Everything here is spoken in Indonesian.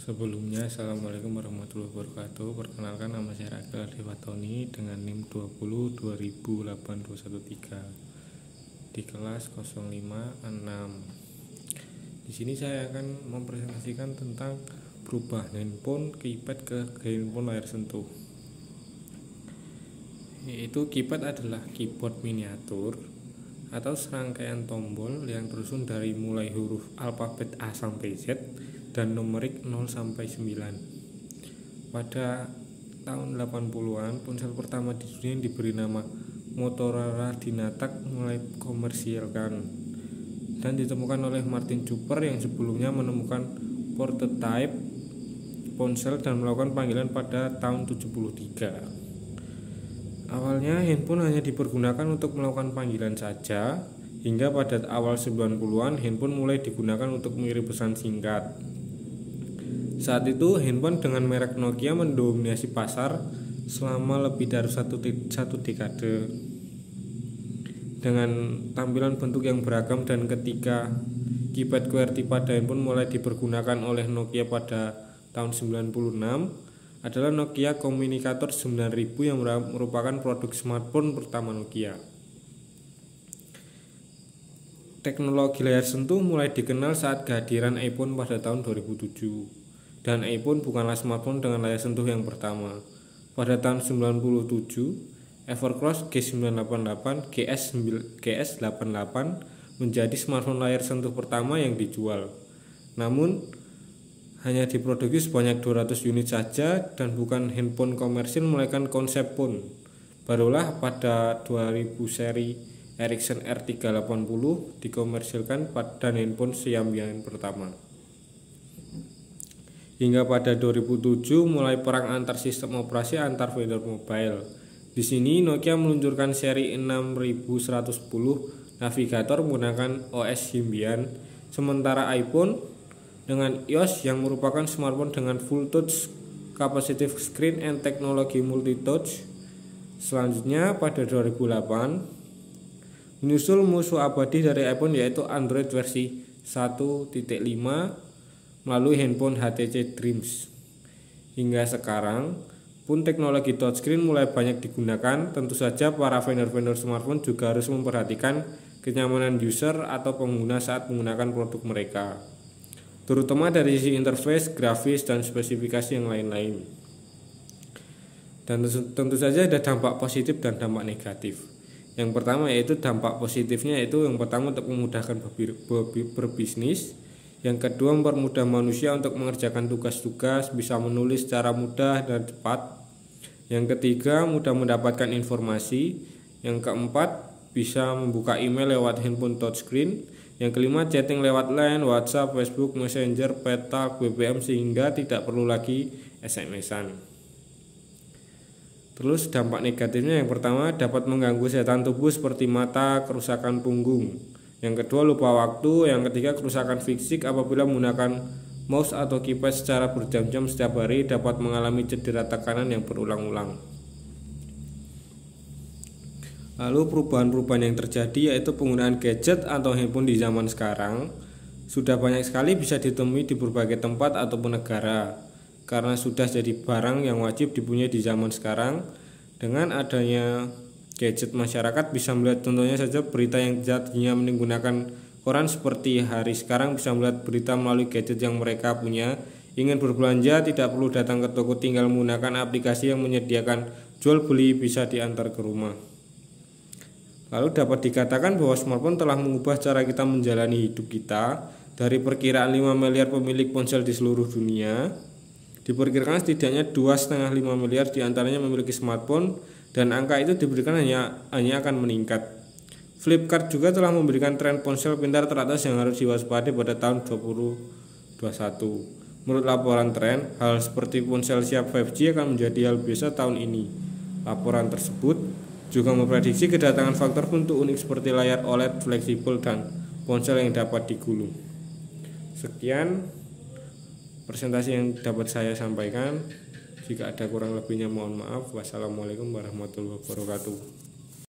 Sebelumnya, Assalamualaikum warahmatullahi wabarakatuh. Perkenalkan, nama saya Ragil Ardifatoni dengan NIM 20 di kelas 056. Di sini saya akan mempresentasikan tentang perubahan handphone keypad ke handphone layar sentuh. Yaitu keypad adalah keyboard miniatur atau serangkaian tombol yang tersusun dari mulai huruf alfabet A sampai Z dan numerik 0 sampai 9. Pada tahun 80-an, ponsel pertama di dunia yang diberi nama Motorola Dynatac mulai komersialkan dan ditemukan oleh Martin Cooper yang sebelumnya menemukan prototipe ponsel dan melakukan panggilan pada tahun 73. Awalnya handphone hanya dipergunakan untuk melakukan panggilan saja, hingga pada awal 90-an handphone mulai digunakan untuk mengirim pesan singkat. Saat itu handphone dengan merek Nokia mendominasi pasar selama lebih dari satu dekade dengan tampilan bentuk yang beragam, dan ketika keypad QWERTY pada handphone mulai dipergunakan oleh Nokia pada tahun 96 adalah Nokia Communicator 9000 yang merupakan produk smartphone pertama Nokia. Teknologi layar sentuh mulai dikenal saat kehadiran iPhone pada tahun 2007. Dan iPhone bukanlah smartphone dengan layar sentuh yang pertama. Pada tahun 97, Evercross G988 GS88 menjadi smartphone layar sentuh pertama yang dijual. Namun, hanya diproduksi sebanyak 200 unit saja dan bukan handphone komersil melainkan konsep phone. Barulah pada 2000 seri Ericsson R380 dikomersilkan dan handphone Xiaomi pertama. Hingga pada 2007 mulai perang antar sistem operasi antar vendor mobile. Di sini Nokia meluncurkan seri 6110 navigator menggunakan OS Symbian, sementara iPhone dengan iOS yang merupakan smartphone dengan full touch, capacitive screen and teknologi multi touch. Selanjutnya pada 2008 menyusul musuh abadi dari iPhone yaitu Android versi 1.5 melalui handphone HTC Dreams. Hingga sekarang pun teknologi touchscreen mulai banyak digunakan. Tentu saja para vendor-vendor smartphone juga harus memperhatikan kenyamanan user atau pengguna saat menggunakan produk mereka, terutama dari sisi interface, grafis, dan spesifikasi yang lain-lain. Dan tentu saja ada dampak positif dan dampak negatif. Yang pertama yaitu dampak positifnya, yaitu yang pertama untuk memudahkan berbisnis. Yang kedua, mempermudah manusia untuk mengerjakan tugas-tugas, bisa menulis secara mudah dan cepat. Yang ketiga, mudah mendapatkan informasi. Yang keempat, bisa membuka email lewat handphone touchscreen. Yang kelima, chatting lewat LINE, WhatsApp, Facebook, Messenger, Petalk, BBM sehingga tidak perlu lagi SMS-an. Terus dampak negatifnya, yang pertama dapat mengganggu kesehatan tubuh seperti mata, kerusakan punggung. Yang kedua, lupa waktu. Yang ketiga, kerusakan fisik apabila menggunakan mouse atau keypad secara berjam-jam setiap hari, dapat mengalami cedera tekanan yang berulang-ulang. Lalu perubahan-perubahan yang terjadi yaitu penggunaan gadget atau handphone di zaman sekarang sudah banyak sekali bisa ditemui di berbagai tempat ataupun negara, karena sudah jadi barang yang wajib dipunyai di zaman sekarang. Dengan adanya gadget, masyarakat bisa melihat contohnya saja berita yang jadinya menggunakan koran seperti hari sekarang bisa melihat berita melalui gadget yang mereka punya. Ingin berbelanja tidak perlu datang ke toko, tinggal menggunakan aplikasi yang menyediakan jual beli bisa diantar ke rumah. Lalu dapat dikatakan bahwa smartphone telah mengubah cara kita menjalani hidup kita. Dari perkiraan 5 miliar pemilik ponsel di seluruh dunia, diperkirakan setidaknya 2,5 miliar diantaranya memiliki smartphone, dan angka itu diberikan hanya akan meningkat. Flipkart juga telah memberikan tren ponsel pintar teratas yang harus diwaspadai pada tahun 2021. Menurut laporan tren, hal seperti ponsel siap 5G akan menjadi hal biasa tahun ini. Laporan tersebut juga memprediksi kedatangan faktor bentuk unik seperti layar OLED fleksibel dan ponsel yang dapat digulung. Sekian presentasi yang dapat saya sampaikan. Jika ada kurang lebihnya mohon maaf. Wassalamualaikum warahmatullahi wabarakatuh.